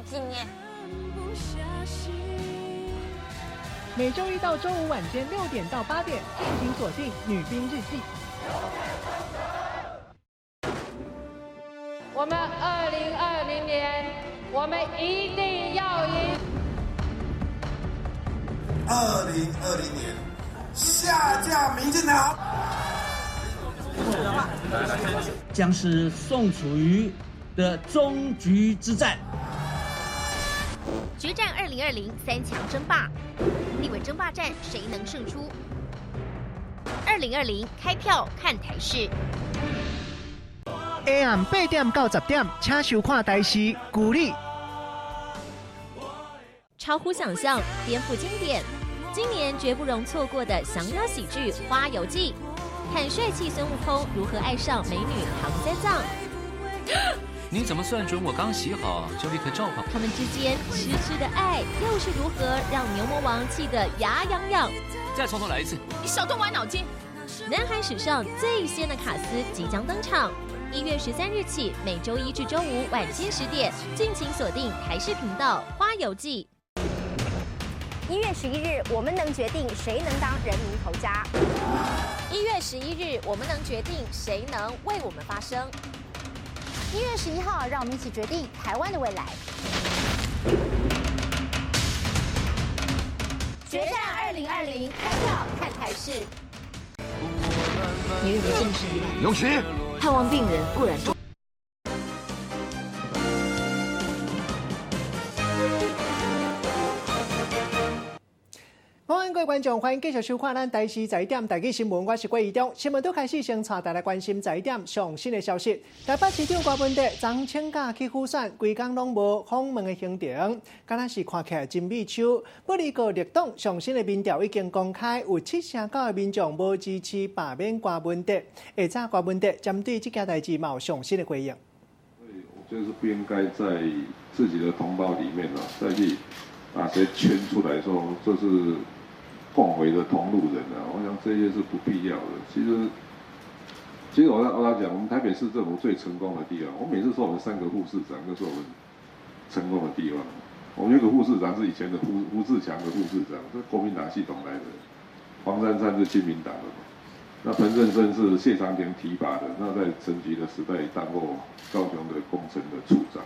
近耶。每周一到周五晚间6点到8点，敬请锁定《女兵日记》。我们2020年，我们一定要赢。2020年，下架民进党。将是宋楚瑜的终局之战。决战2020三强争霸，立委争霸战谁能胜出？2020开票看台视。下暗8点到10点，请收看台视鼓励。超乎想象，颠覆经典，今年绝不容错过的降妖喜剧《花游记》，看帅气孙悟空如何爱上美女唐三藏。你怎么算准我刚洗好就立刻召唤？他们之间痴痴的爱又是如何让牛魔王气得牙痒痒？再从头来一次！你小动歪脑筋！南韩史上最鲜的卡司即将登场，1月13日起，每周一至周五晚间10点，敬请锁定台视频道《花游记》。1月11日，我们能决定谁能当人民头家。1月11日，我们能决定谁能为我们发声。1月11号，让我们一起决定台湾的未来。决战2020，开票看台视。你认为正事依赖？永琪，探望病人固然重。欢迎各位观众，欢迎继续收看咱台视11点台语新闻，我是郭怡中。新闻都开始，先带大家关心11点上新的消息。台北市长郭文德昨请假去釜山，规工拢无访问的行程，敢若是看起来真美秋。不离个绿党上新的民调已经公开，有7%-9%的民众无支持罢免郭文德。下早郭文德针对这件代志嘛有上新的回应。我觉得是不应该在自己的同胞里面再去把谁圈出来说这是共匪的同路人我想这些是不必要的。其实我要讲，我们台北市政府最成功的地方，我每次说我们3个副市长，就是我们成功的地方。我们有个副市长是以前的胡志强的副市长，是国民党系统来的；黄珊珊是亲民党的嘛。那彭振声是谢长廷提拔的，那在陈菊的时代当过高雄的工程的处长。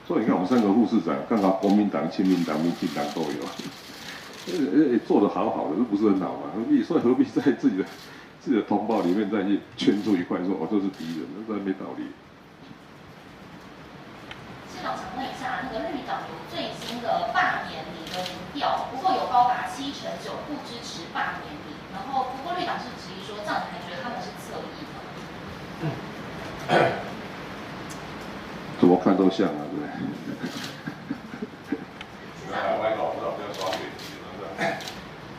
所以你看，我们3个副市长刚好国民党、亲民党、民进党都有。做得好好的，这不是很好吗？所以何必在自己的同胞里面再去圈出一块，说我都是敌人，那没道理。市长想问一下，那个绿党有最新的罢免你的民调，不过有高达79%不支持罢免你，然后不过绿党是质疑说，这样你还觉得他们是侧翼吗？怎么看都像啊，对不对？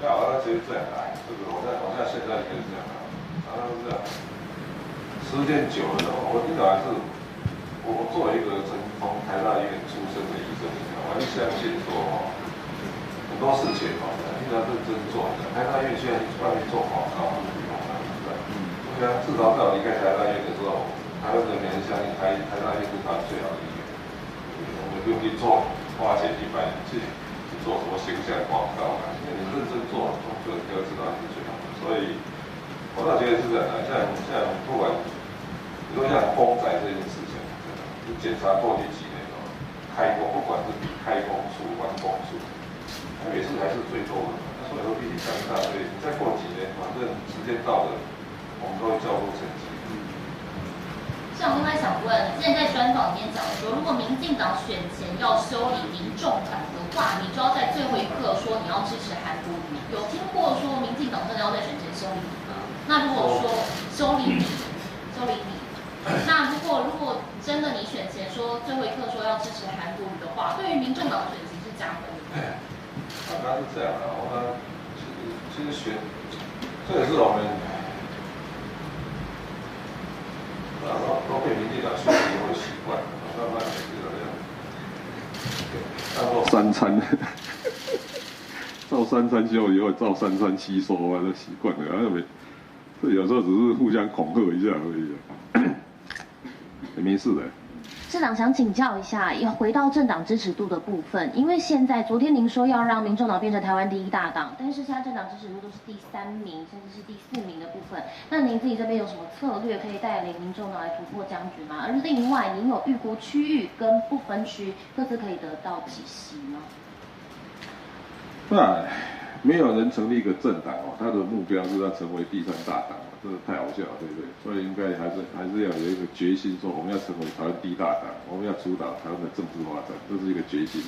对啊，那其实这样这个我在现在也是这样常常是这样。时间久了我经常还是我作为一个从台大医院出身的医生，我还是相信说很多事情经常认真做。台大医院现在外面做广告不用了，对啊，至少在我离开台大医院的时候，台湾人民相信台大医院是他们最好的医院。我们不用去做花钱100年去做什么形象广告因为你认真做，就知道你是最好的。所以，我倒觉得是这样像不管你说像公仔这件事情，你检查过去几年开工，不管是比开工数、完工数，台北市还是最多的。那所以说必须讲一大堆，你再过几年，反正时间到了，我们都会交出成绩。市长另外想问，你之前在专访里面讲说，如果民进党选前要修理民众党的话，你就要在最后一刻说你要支持韩国瑜。有听过说民进党真的要在选前修理你吗？那如果说修理你，那如果真的你选前说最后一刻说要支持韩国瑜的话，对于民众党的选情是加分的吗？当然是这样的，我们其实选，这也是我们。都被民进党选以后习惯了，慢慢的这样，当做3餐，照3餐修以后照3餐吸收都习惯了，这有时候只是互相恐吓一下而已，没事的。市长想请教一下，要回到政党支持度的部分，因为现在昨天您说要让民众党变成台湾第1大党，但是现在政党支持度都是第3名，甚至是第4名的部分。那您自己这边有什么策略可以带领民众党来突破僵局吗？而另外，您有预估区域跟不分区各自可以得到几席吗？那没有人成立一个政党哦，他的目标是要成为第3大党。这个太好笑了，对不对？所以应该还是要有一个决心，说我们要成为台湾第1大党，我们要主导台湾的政治发展，这是一个决心。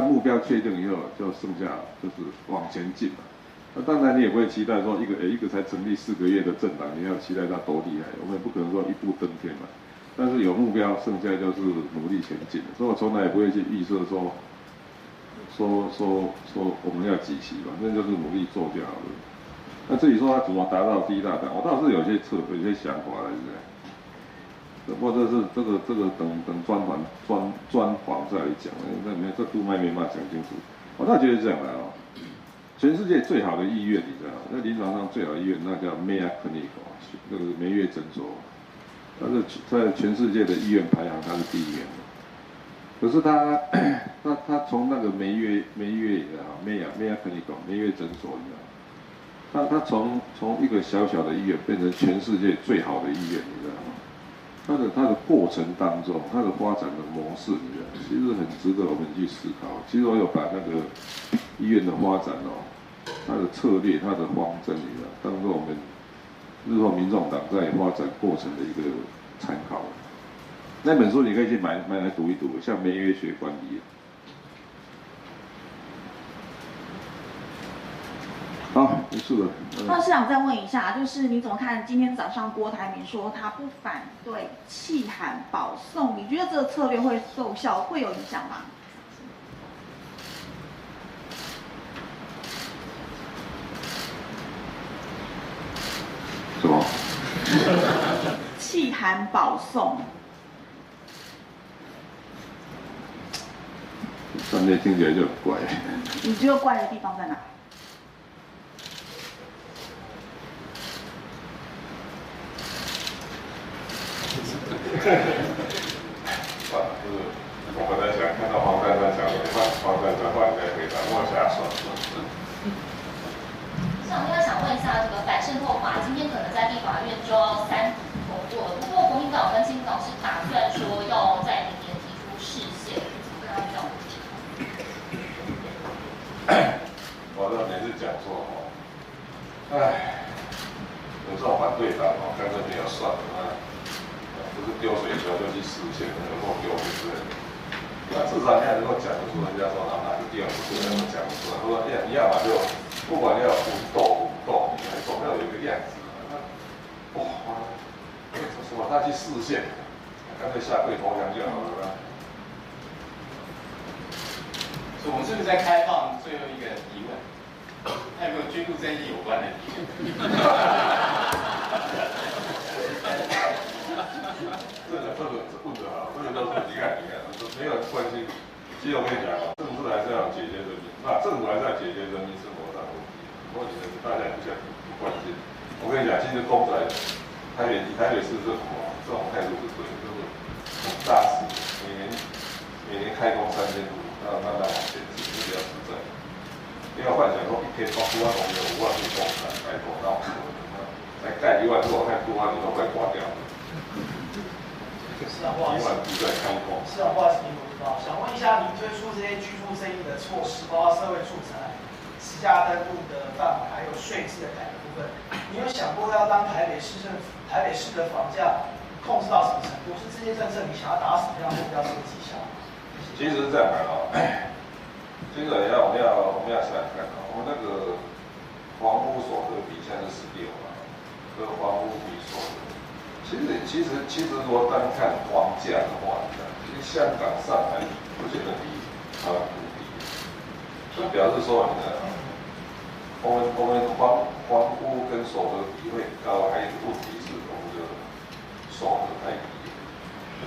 目标确定以后，就剩下就是往前进嘛。那当然你也不会期待说一个才成立4个月的政党，你要期待它多厉害，我们也不可能说一步登天嘛。但是有目标，剩下就是努力前进。所以我从来也不会去预设说我们要几席嘛，那就是努力做就好了。那至于说他怎么达到第1大党，我倒是有些想法的，不过这个等专访再来讲，这杜麦没办法讲清楚。我倒觉得这样的哦，全世界最好的医院，你知道吗？在临床上最好的医院，那叫 Mayo Clinic， 那个梅约诊所，它是在全世界的医院排行它是第1名。可是他从那个梅约啊Mayo Clinic 梅约诊所，你知道吗？他从一个小小的医院变成全世界最好的医院，你知道吗？它的过程当中，它的发展的模式，你知道，其实很值得我们去思考。其实我有把那个医院的发展哦，它的策略、它的方针，你知道，当做我们日后民众党在发展过程的一个参考。那本书你可以去买来读一读，像梅约学管理。好，结束了。那市长再问一下，就是你怎么看今天早上郭台铭说他不反对弃韩保送，你觉得这个策略会奏效，会有影响吗？什么？弃韩保送。三类听起来就很怪。你觉得怪的地方在哪？我本来想看到黄珊珊讲的，黄珊珊换再回答，我想算。市长，想问一下，这个反渗透法今天可能在立法院就要3读通过了，不过国民党跟亲民党是打算说要在明年提出释宪，怎么看到这样的情况？我这每次讲说哦，有这种反对党哦，干脆没有算了不是丢水球就去实现，能够丢对不对？那至少你还能够讲得出人家说哪个地方不对，能够讲得出来。说你要嘛就不管要武斗，你总要有一个样子。哇，什么他去实现，干脆下跪投降就好了。所以我们是不是在开放最后一个疑问？还有没有军部争议有关的疑问？这个问得好，这个都是你看，没有关系。其实我跟你讲啊，政治还是要解决人民，政府还是要解决人民生活上的问题。如果你们大家也不关心，我跟你讲，其实公仔台北市政府这种态度是对的，就是很扎实，每年开工3000户，那慢慢往前进，是比较实在。不要幻想说一天2万栋有5万户工厂开工，那可能才盖1万户，我看2万户都快挂掉了。市长不好意思，市长不好意思，您不知道，想问一下，您推出这些居住正义的措施，包括社会住宅、实价登录的范围，还有税制的改革部分，你有想过要当台北市的房价控制到什么程度？是这些政策你想要达到什么样的目标，这个绩效？其实是这样的哦，其实我们要想想看哦，我们那个房屋所得比现在是16嘛，这个房屋比所得。其实如果单看房价的话，其实香港、上海不见得比台湾低，所以表示说我们房屋跟所得比会高，还有一个问题是我们的所得太低。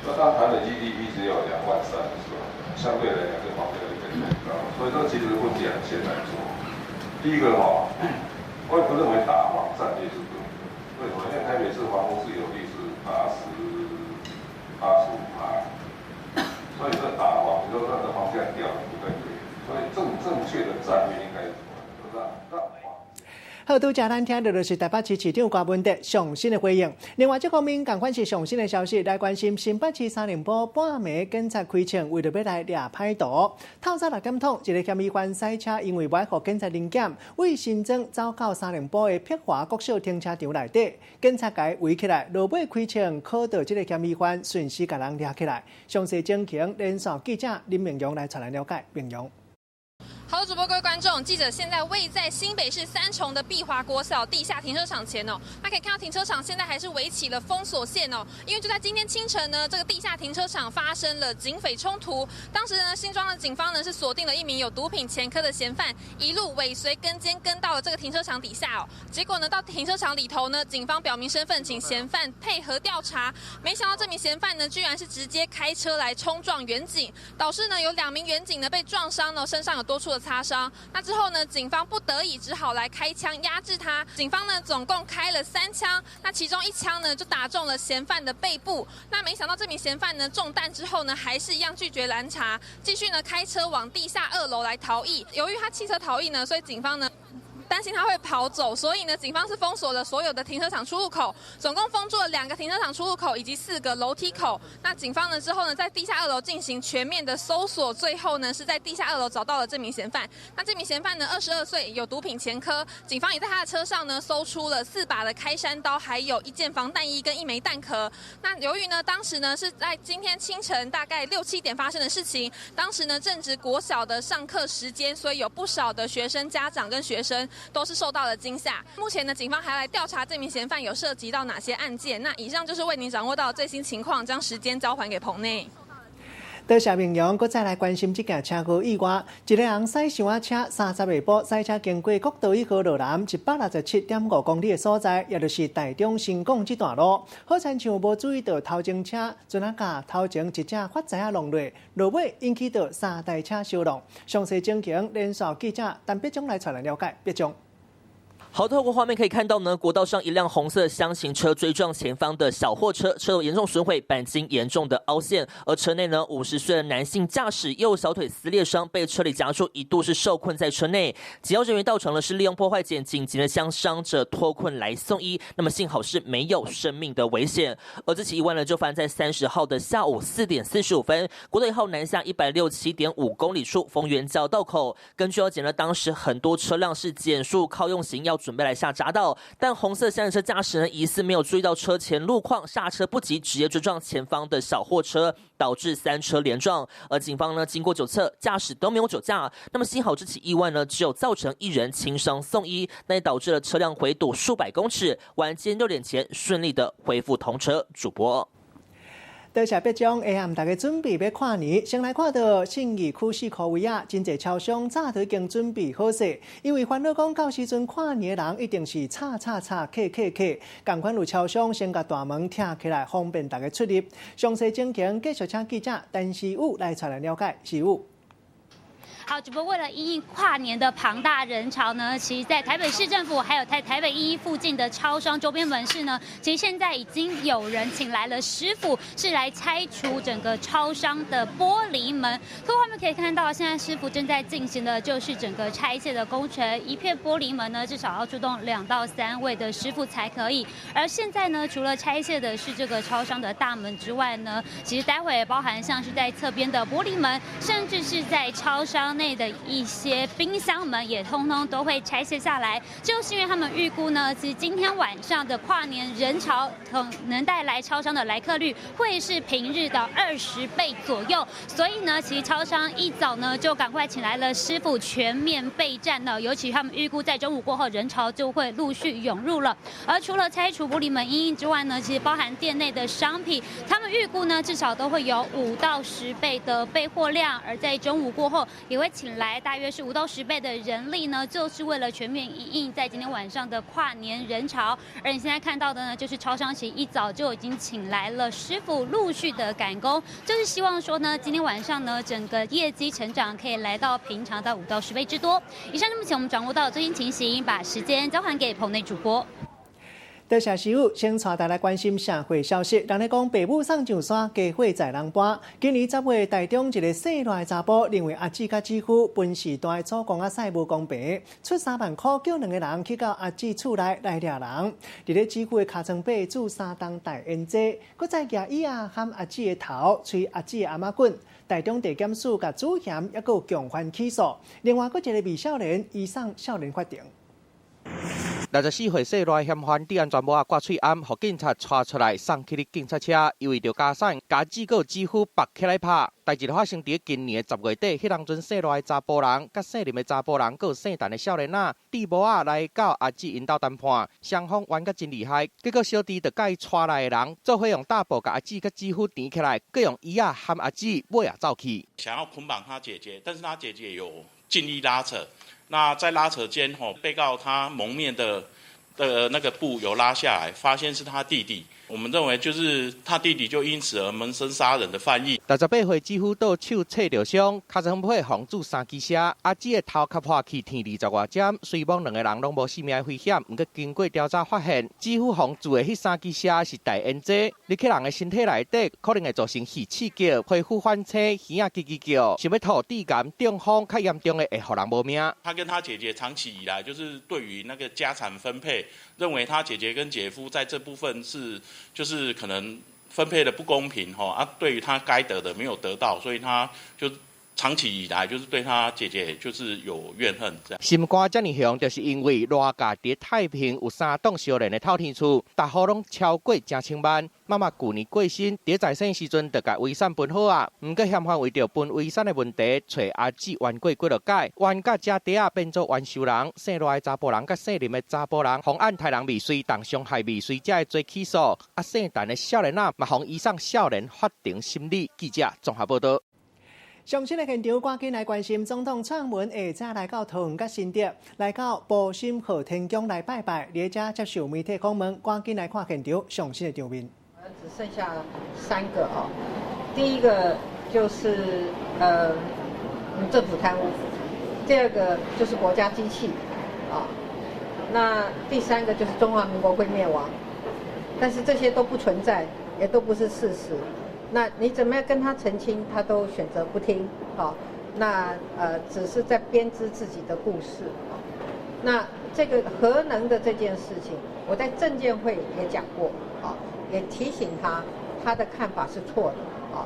那当台湾的 GDP 只有2万3，是吧？相对来讲，这房价就更高，所以这其实问题很简单说。第一个我也不认为打房战略是对的，为什么？因为台北市房屋自有率是88%， 85%，所以这打房，你说那个房价掉不对，所以正确的战略应该是什么？让房。好，拄则咱听到就是台北市市长郭文德上新的回应。另外，这方面同款是上新的消息，来关心新北市3林埔半暝警察开枪，为了要来抓歹徒。透早6点钟，一个嫌疑犯赛车因为违反警察临检，为新庄走到3林埔的碧华国小停车场内底，警察甲伊围起来，落尾开枪，靠到这个嫌疑犯，顺势甲人抓起来。详细情形，连线记者林明勇来带来了解。明勇。好，主播各位观众，记者现在位在新北市3重的碧华国小地下停车场前哦。那可以看到停车场现在还是围起了封锁线哦，因为就在今天清晨呢，这个地下停车场发生了警匪冲突。当时呢，新庄的警方呢是锁定了一名有毒品前科的嫌犯，一路尾随跟监跟到了这个停车场底下哦。结果呢，到停车场里头呢，警方表明身份，请嫌犯配合调查。没想到这名嫌犯呢，居然是直接开车来冲撞员警，导致呢有2名员警呢被撞伤呢，身上有多处的擦伤。那之后呢，警方不得已只好来开枪压制他。警方呢总共开了3枪，那其中1枪呢就打中了嫌犯的背部。那没想到这名嫌犯呢中弹之后呢，还是一样拒绝拦查，继续呢开车往地下2楼来逃逸。由于他汽车逃逸呢，所以警方呢担心他会跑走，所以呢，警方是封锁了所有的停车场出入口，总共封住了2个停车场出入口以及4个楼梯口。那警方呢之后呢，在地下2楼进行全面的搜索，最后呢是在地下2楼找到了这名嫌犯。那这名嫌犯呢，22岁，有毒品前科。警方也在他的车上呢搜出了4把的开山刀，还有1件防弹衣跟1枚弹壳。那由于呢，当时呢是在今天清晨大概6、7点发生的事情，当时呢正值国小的上课时间，所以有不少的学生、家长跟学生都是受到了惊吓。目前呢，警方还来调查这名嫌犯有涉及到哪些案件。那以上就是为您掌握到的最新情况，将时间交还给棚内。多谢明阳，再来关心这件车祸意外。一个人驶上仔车，30下晡驶车经过国道1号路南167.5公里的所在，也就是台中新港这段路，好亲像无注意到头前车，阵啊甲头前一只发财弄落尾引起到3台车相撞。详细情形，连线记者陈必忠来传来了解。必忠。好，透过画面可以看到呢，国道上一辆红色厢型车追撞前方的小货车，车头严重损毁，钣金严重的凹陷。而车内呢，50岁的男性驾驶右小腿撕裂伤，被车里夹住，一度是受困在车内。警消人员到场呢，是利用破坏锏紧急的将伤者脱困来送医。那么幸好是没有生命的危险。而这起意外呢，就发生在30号的下午4点45分，国道1号南下167.5公里处丰原交道口。根据了解呢，当时很多车辆是减速靠用型要准备来下匝道，但红色厢型车驾驶呢疑似没有注意到车前路况，刹车不及，直接追撞前方的小货车，导致3车连撞。而警方呢经过酒测，驾驶都没有酒驾。那么幸好这起意外呢只有造成1人轻伤送医，但也导致了车辆回堵数百公尺。晚间6点前顺利的恢复通车。主播。多谢必忠，下暗大家准备要跨年，先来看到信义区4khu位啊，真侪超商早就已经准备好势，因为烦恼讲到时阵跨年的人一定是叉，同款有超商先甲大门拆起来，方便大家出入。详细情形继续请记者陈时武来传来了解。时武。好，主播为了因应跨年的庞大人潮呢，其实在台北市政府还有台北1附近的超商周边门市呢，其实现在已经有人请来了师傅，是来拆除整个超商的玻璃门。各位画面可以看到，现在师傅正在进行的就是整个拆卸的工程。一片玻璃门呢，至少要出动2到3位的师傅才可以。而现在呢，除了拆卸的是这个超商的大门之外呢，其实待会也包含像是在侧边的玻璃门，甚至是在超商内的一些冰箱门也通通都会拆卸下来，就是因为他们预估呢，其实今天晚上的跨年人潮可能带来超商的来客率会是平日的20倍左右，所以呢，其实超商一早呢就赶快请来了师傅全面备战了，尤其他们预估在中午过后人潮就会陆续涌入了。而除了拆除玻璃门因应之外呢，其实包含店内的商品，他们预估呢至少都会有5到10倍的备货量，而在中午过后也会请来大约是5到10倍的人力呢，就是为了全面因应在今天晚上的跨年人潮。而你现在看到的呢，就是超商其实一早就已经请来了师傅，陆续的赶工，就是希望说呢，今天晚上呢，整个业绩成长可以来到平常的5到10倍之多。以上是目前我们掌握到的最新情形，把时间交还给棚内主播。多谢师傅，先带大家关心社会消息。人咧讲，爸母送上山，家伙在人搬。今年10月，台中一个细乱的查甫，认为阿姊甲姊夫本事大，做工啊使无公平，出3万块叫2个人去到阿姊厝内来抓人。伫咧姊夫的尻川背煮3顿大烟剂，搁再举椅啊含阿姊的头，吹阿姊的阿妈棍。台中地检署甲主嫌也有强犯起诉。另外，搁一个未少年移送少年法庭。64岁细乱嫌犯治安全部挂喙暗，互警察抓出来送去警察车，因为着加散家姊个姊夫绑起来拍。代志发生伫今年10月底，迄当阵细乱的查甫人、甲姓林的查甫人，佮有姓陈的少年仔，弟母来到阿姊因兜谈判，双方玩甲真厉害。结果小弟着甲伊带来的人，做伙用大布甲阿姊甲姊夫缠起来，佮用椅含阿姊尾走去。想要捆绑他姐姐，但是他姐姐有尽力拉扯。那在拉扯间，被告他蒙面的那个布有拉下来，发现是他弟弟。我们认为就是他弟弟就因此而萌生杀人的犯意。68岁姊夫倒手切着伤，尻川背防住3支射，阿姊的头壳破去天20外针，虽望2个人拢无性命危险，不过经过调查发现，姊夫防住的迄3支射是大烟剂，入去人的身体内底，可能会造成肺刺激、皮肤翻车、耳仔叽叽叫，想要吐地感、中风，较严重的会互人无命。他跟他姐姐长期以来就是对于那个家产分配，认为他姐姐跟姐夫在这部分就是可能分配的不公平对于他该得的没有得到，所以他就长期以来就是对他姐姐就是有怨恨这样。心肝这么凶，就是因为赖家伫太平有3栋烧人的透天厝，大户拢超过1000千万。妈妈去年过身，伫在生时阵就甲遗产分好啊，毋过嫌犯为着分遗产的问题，找阿姊冤过几落届，冤甲遮底啊变做冤仇人，姓赖的查甫人甲姓林的查甫人，妨碍他人未遂，当伤害未遂，才会做起诉。姓陈的少年仔嘛，妨移送少年法庭审理。记者综合报道。上新的现场，赶紧来关心总统蔡英文下晝来到桃园甲新竹，来到埔心贺天宫来拜拜，而且接受媒体访问，赶紧来看现场上新的场面。只剩下3个第一个就是政府贪污，第二个就是国家机器那第3个就是中华民国会灭亡，但是这些都不存在，也都不是事实。那你怎么样跟他澄清，他都选择不听那只是在编织自己的故事那这个核能的这件事情，我在政见会也讲过也提醒他的看法是错的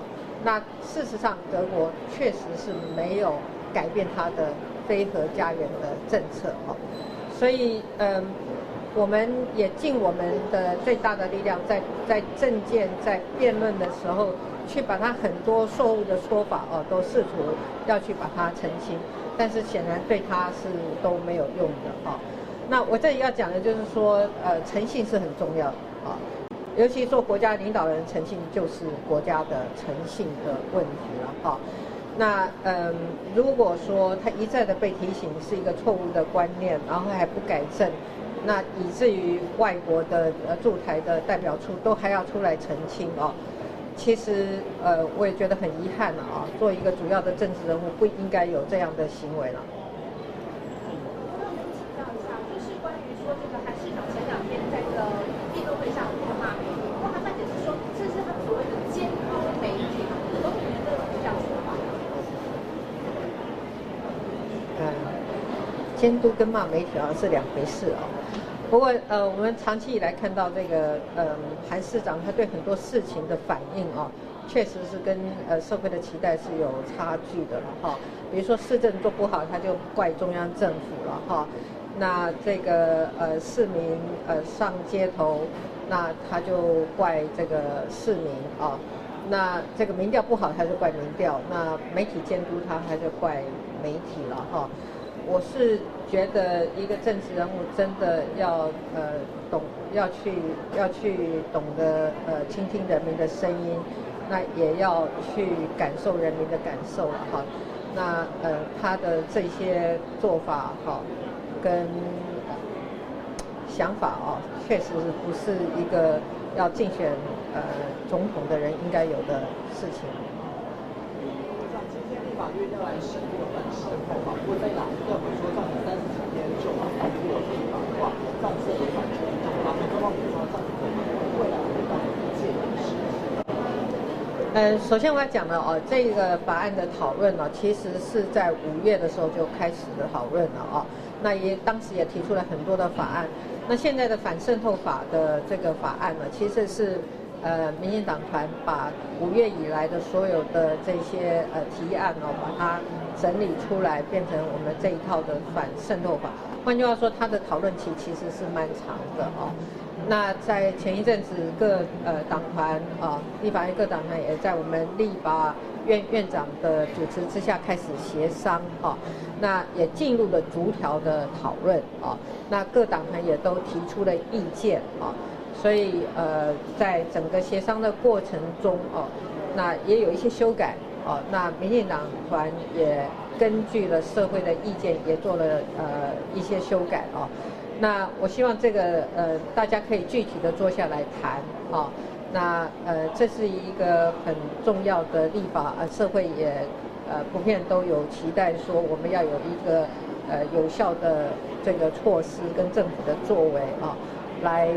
那事实上，德国确实是没有改变他的非核家园的政策所以我们也尽我们的最大的力量，在政见在辩论的时候，去把他很多错误的说法都试图要去把它澄清，但是显然对他是都没有用的那我这里要讲的就是说，诚信是很重要的尤其做国家领导人，诚信就是国家的诚信的问题了那如果说他一再的被提醒是一个错误的观念，然后还不改正，那以至于外国的驻台的代表处都还要出来澄清其实我也觉得很遗憾做一个主要的政治人物不应该有这样的行为了。就是关于说这个韩市长前2天在这个辩论会上痛骂媒体，不过他解释说这是他所谓的监督媒体，都你们认为这样说法？监督跟骂媒体好像是2回事不过我们长期以来看到这个韩市长他对很多事情的反应确实是跟社会的期待是有差距的了比如说市政做不好，他就怪中央政府了那这个市民上街头，那他就怪这个市民那这个民调不好，他就怪民调；那媒体监督他就怪媒体了我是觉得一个政治人物真的要要去懂得倾听人民的声音，那也要去感受人民的感受了那他的这些做法跟想法确实不是一个要竞选总统的人应该有的事情。法院要来审这个反渗透法，不过在哪要比如说这样30几天就把它如果立法的话，这样是违反权利的话，那么比如说这样子未来会到一届的事情。首先我要讲的哦，这个法案的讨论呢，其实是在5月的时候就开始的讨论了哦。那当时也提出了很多的法案。那现在的反渗透法的这个法案呢，其实是民进党团把5月以来的所有的这些提案哦，把它整理出来，变成我们这一套的反渗透法。换句话说，它的讨论期其实是蛮长的哦。那在前一阵子各党团啊，立法院各党团也在我们立法院长的主持之下开始协商啊，那也进入了逐条的讨论啊，那各党团也都提出了意见啊，所以在整个协商的过程中哦，那也有一些修改哦，那民进党团也根据了社会的意见，也做了一些修改哦。那我希望这个大家可以具体的坐下来谈啊。那这是一个很重要的立法，社会也普遍都有期待说我们要有一个有效的这个措施跟政府的作为啊，来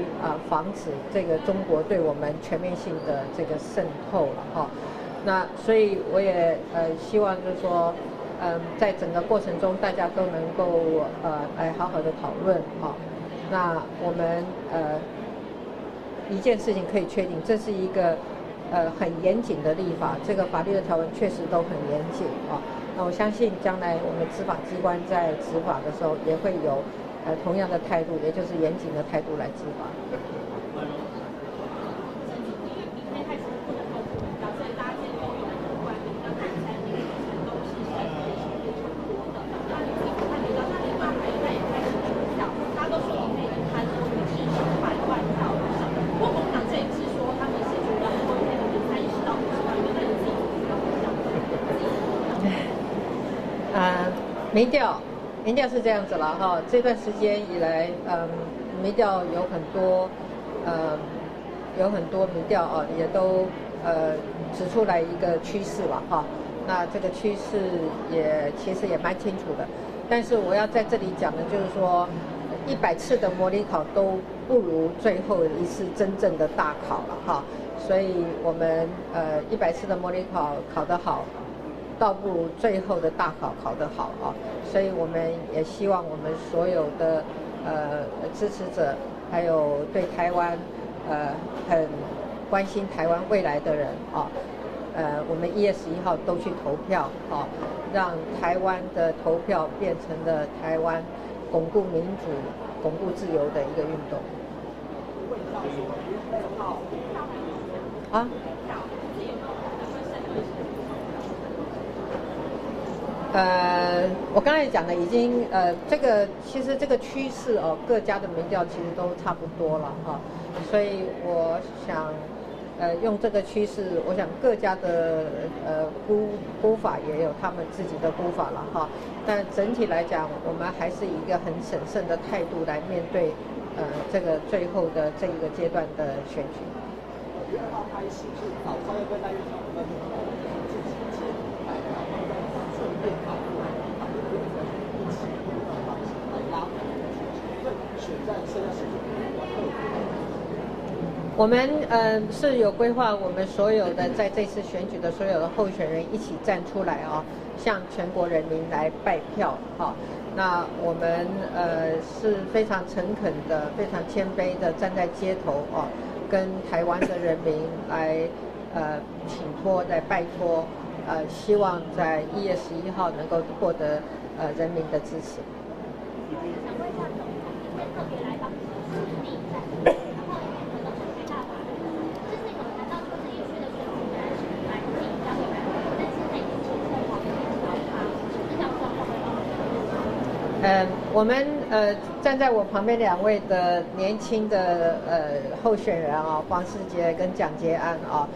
防止这个中国对我们全面性的这个渗透了哈。那所以我也希望就是说。在整个过程中，大家都能够来好好的讨论啊。那我们一件事情可以确定，这是一个很严谨的立法，这个法律的条文确实都很严谨啊。那我相信将来我们执法机关在执法的时候，也会有同样的态度，也就是严谨的态度来执法。民调是这样子了哈，这段时间以来，民调有很多民调啊，也都指出来一个趋势了哈。那这个趋势其实也蛮清楚的，但是我要在这里讲的就是说，100次的模拟考都不如最后一次真正的大考了哈。所以我们100次的模拟考考得好，倒不如最后的大考考得好啊。所以我们也希望我们所有的支持者，还有对台湾很关心台湾未来的人啊，我们1月11号都去投票啊，让台湾的投票变成了台湾巩固民主、巩固自由的一个运动。啊？我刚才讲的已经其实这个趋势哦，各家的民调其实都差不多了哈，所以我想用这个趋势，我想各家的估法也有他们自己的估法了哈，但整体来讲，我们还是以一个很审慎的态度来面对这个最后的这一个阶段的选举。2号开始是早上要跟大家讨论自己接来顺便讨论把这个一起用的方式来拉回选战剩下我们是有规划，我们所有的在这次选举的所有的候选人一起站出来啊，向全国人民来拜票哈。那我们是非常诚恳的、非常谦卑的站在街头啊，跟台湾的人民来请托、来拜托，希望在1月11号能够获得人民的支持。想问一下，总统今天特别来帮你立战，然后也回到台大法院，这次有谈到说这一区的选举本来是蛮紧张的，但现在已经出现黄金交叉，这样状况会吗？我们站在我旁边2位的年轻的候选人啊，黄世杰跟蒋捷安啊，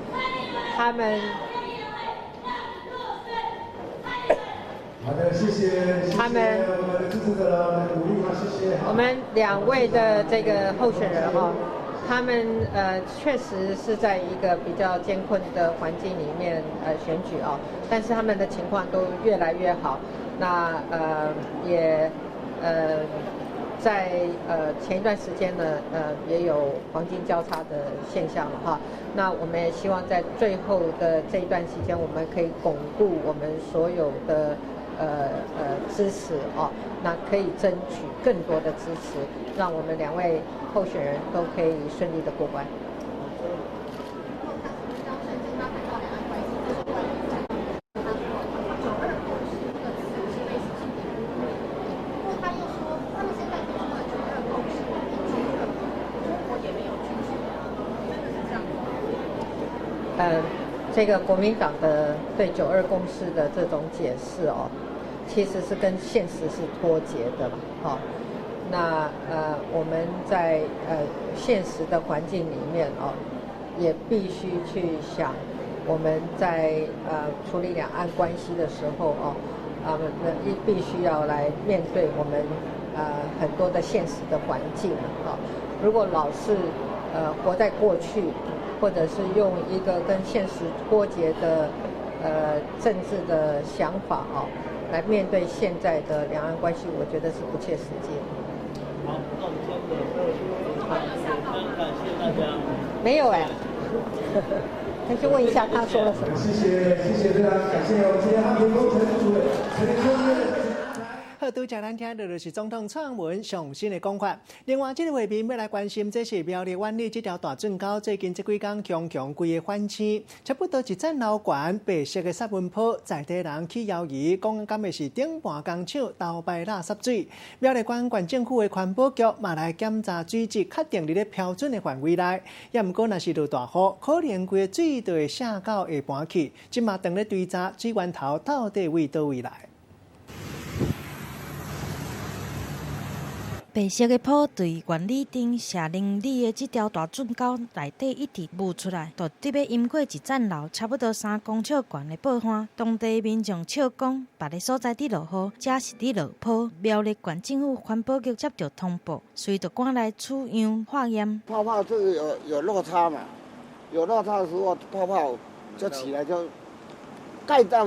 他们好的，谢谢他们我们的支持者了，鼓励他，谢谢。我们2位的这个候选人哈，他们确实是在一个比较艰困的环境里面选举哦，但是他们的情况都越来越好。那也在前一段时间呢也有黄金交叉的现象了哈。那我们也希望在最后的这一段时间，我们可以巩固我们所有的支持哦，那可以争取更多的支持，让我们2位候选人都可以顺利的过关。这个国民党的对9·2共识的这种解释哦，其实是跟现实是脱节的了哈。那我们在现实的环境里面哦，也必须去想我们在处理两岸关系的时候哦，必须要来面对我们很多的现实的环境啊。如果老是活在过去，或者是用一个跟现实脱节的政治的想法哦，来面对现在的两岸关系，我觉得是不切实际的。好，那我们今天的感谢大家。没有哎，那就问一下他说了什么。谢谢非常感谢我们今天汉平工程主任陈秋好，拄则咱听到就是总统蔡英文上新的讲法。另外，这个画面要来关心，这是苗栗湾里这条大圳沟最近这几天强规的翻青，差不多一层楼悬白色的沙文坡，在地人去摇移，讲敢的是顶半工厂倒排垃圾水。苗栗县县政府的环保局嘛来检查水质，确定伫咧标准的范围内。也毋过，若是落大雨，可能规个水就会渗到下盘去。即嘛当咧追查水源头到底为倒位来。白色的坡对原里顶社林里的这条大圳沟内底一直冒出来，就直要淹过一层楼，差不多3公尺悬的爆花。当地民众笑讲，别个所在伫落雨，这是伫落坡。苗栗县政府环保局接到通报，随着赶来取样化验。泡泡这个有落差嘛？有落差的时候，泡泡就起来就盖到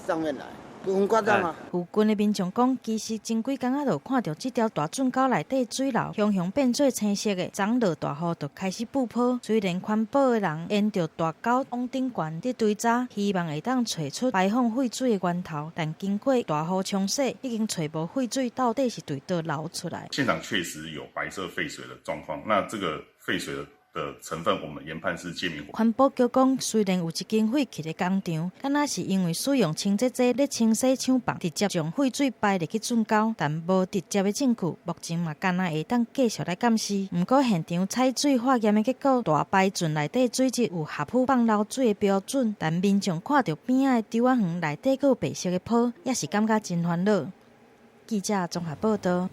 上面来。很夸张啊！附近的民众讲，其实前几天就看到这条大圳沟内底水流熊变做青色的，昨落大雨就开始布坡。虽然环保的人沿着大沟往顶悬伫追查，希望会当找出排放废水的源头，但经过大雨冲洗，已经找无废水到底是对倒流出来。现场确实有白色废水的状况，那这个废水的成分，我们研判是介面。环保局讲，虽然有一间废弃的工厂，敢若是因为使用清洁剂咧清洗厂房，直接将废水排入去圳沟，但无直接的证据。目前嘛，敢若会当继续来监视。不过现场采水化验的结果，大排圳内底水质有合乎放流水的标准，但民众看到边仔的稻仔园内底有白色的坡，也是感觉真烦恼。记者综合报道。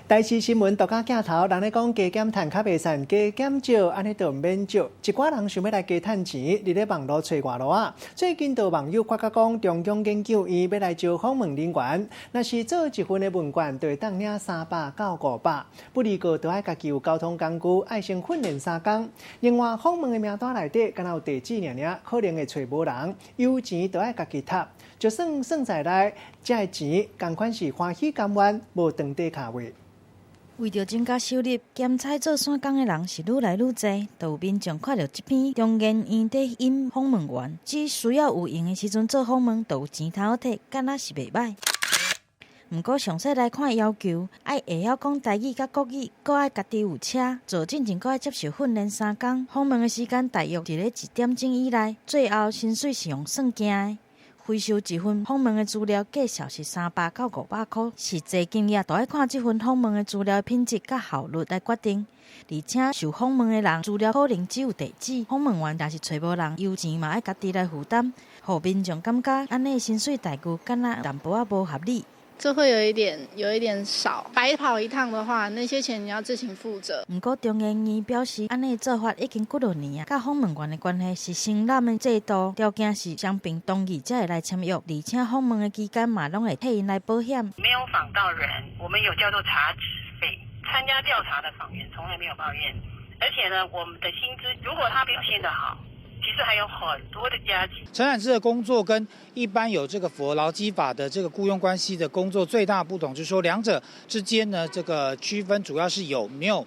台视新闻独家镜头，人咧讲加减赚较袂散，加减少安尼就免少。一寡人想要来加赚钱，伫咧网络找外路啊。最近有网友发觉讲，中央研究院要来招访问人员，若是做一份的问卷，就会当领300到500。不离过就爱家己有交通工具，爱先训练3工。另外，访问的名单内底，敢若有地址尔，可能会找无人，有钱就爱家己赚。就算在内，这个钱同款是欢喜甘愿，无当地卡位。为着增加收入，兼差做散工的人是愈来愈多。就有民众看到这篇中研院在引访问员，只需要有闲的时阵做访问，就有钱通好摕，敢若是袂歹。不过详细来看要求，爱会晓讲台语甲国语，搁爱家己有车，做进前搁爱接受训练3工。访问的时间大约伫咧1点钟以内，最后薪水是用算件的。回收一份访问的资料，价值是300到500块。实际经验，就要看这份访问的资料品质甲效率来决定。而且受访问的人资料可能只有地址，访问员若是找无人，油钱嘛爱家己来负担，互民众感觉安尼薪水待遇敢若淡薄仔无合理。这会有一点少，白跑一趟的话，那些钱你要自行负责。不过中研院表示，安尼做法已经几多年啊，甲访问员的关系是承揽的制度，条件是双边同意才会来签约，而且访问的期间嘛，拢会替因来保险。没有访到人，我们有叫做查质费。参加调查的访员从来没有抱怨而且呢，我们的薪资如果他表现得好，其实还有很多的加级。承揽制的工作跟一般有这个符合劳基法的这个雇佣关系的工作最大的不同，就是说两者之间呢，这个区分主要是有没有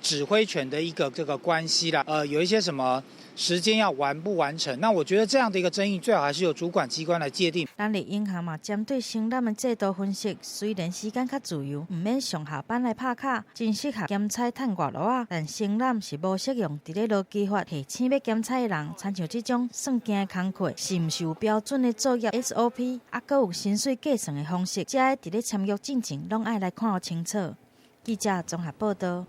指挥权的一个这个关系啦。有一些什么时间要完不完成，那我觉得这样的一个争议，最好还是由主管机关来界定。咱立银行嘛，针对承揽的制度分析，虽然时间较自由，唔免上下班来拍卡，真适合检采趁外劳啊，但承揽是无适用伫咧劳基法提请要检采的人，参像这种算件的工课，是唔是有标准的作业 SOP， 啊，搁有薪水计算的方式，这些伫咧签约进程拢爱来看清楚。记者综合报道。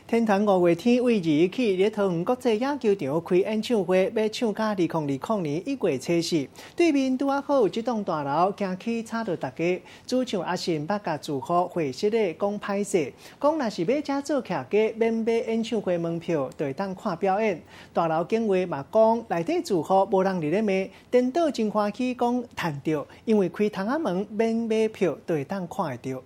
天团5月天为2日起，咧桃园国际野球场开演唱会，要唱到2020年1月初4。对面拄啊好有这栋大楼，行起吵到大家。主唱阿信捌甲住户会室咧讲歹势，讲若是要遮做客家，免买演唱会门票，就会当看表演。大楼警卫嘛讲，内底住户无人伫咧骂，颠倒真欢喜讲赚到，因为开窗仔门免买票，就会当看会到。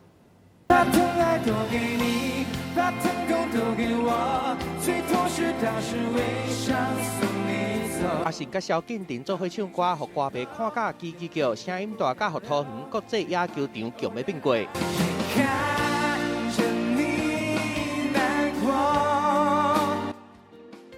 把疼爱都给你，把疼痛都给我，最痛是当时微笑送你走。阿信甲萧敬腾做伙唱歌，互歌迷看甲叽叽叫，声音大甲互桃园国际野球场强要变过。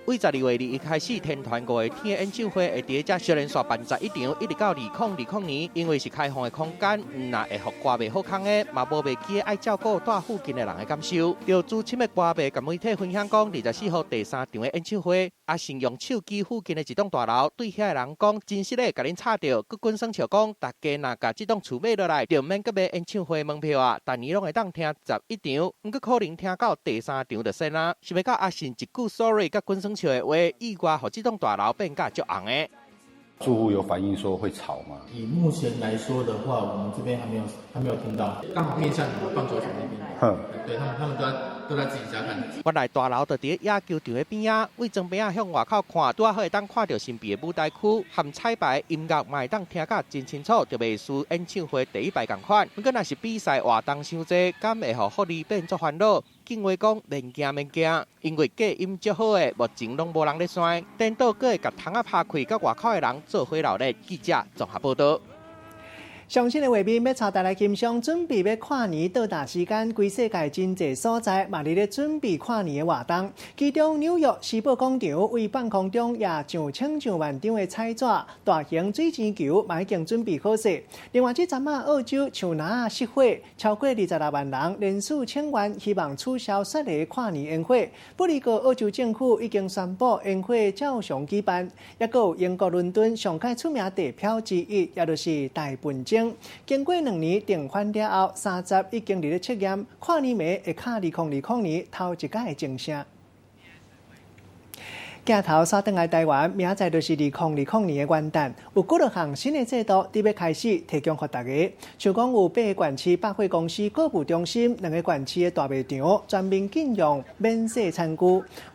为12月2日开始，天团5月天演唱会会伫这少年线办在一场，一直到2020年。因为是开放的空间，若会互歌迷好康的，嘛无袂记爱照顾住附近的人的感受。有资深的歌迷甲媒体分享讲，24号第3场的演唱会，阿信用手机附近的一栋大楼对遐个人讲，真实的甲恁吵着，佮滚生笑讲，大家若甲这栋厝买落来，就免佮买演唱会门票啊，但年拢会当听11场，毋过可能听到第3场就先啦。想要甲阿信一句 sorry， 甲滚生笑的话，意外互这栋大楼变甲足红的。住户有反映说会吵吗？以目前来说的话，我们这边还没有听到，刚好面向你们棒球场那边。对他们都在自己家看。原来大楼就伫野球场的边仔，为装边仔向外口看，拄啊好会当看到新北的舞台区，含彩排音乐嘛会当听甲真清楚，就袂输演唱会第一排同款。不过若是比赛活动伤济，敢会互福利变作烦恼？警卫讲免惊，因为隔音足好的，目前拢无人咧宣，颠倒阁会甲窗仔拍开，甲外口的人做伙闹热。记者综合报道。上新的画面要带大家欣赏，准备要跨年到达时间，全世界真侪所在嘛伫咧准备跨年的活动。其中纽约时报广场为半空中也上千上万张的彩纸、大型水晶球嘛已经准备好势。另外，这阵啊，澳洲树林熄火，超过26万人联署请愿，希望取消雪梨跨年烟火。不过，澳洲政府已经宣布烟火照常举办。也有英国伦敦上界出名地标之一，也就是大笨钟。经过2年订婚了后，30已经伫咧测验跨年暝会卡2020年头一届的钟声。镜头刷转来台湾，明仔就是2020年的元旦，有几多项新的制度伫要开始提供给大家。像讲有8个县市百货公司购物中心，2个县市的大卖场全面禁用免税餐具。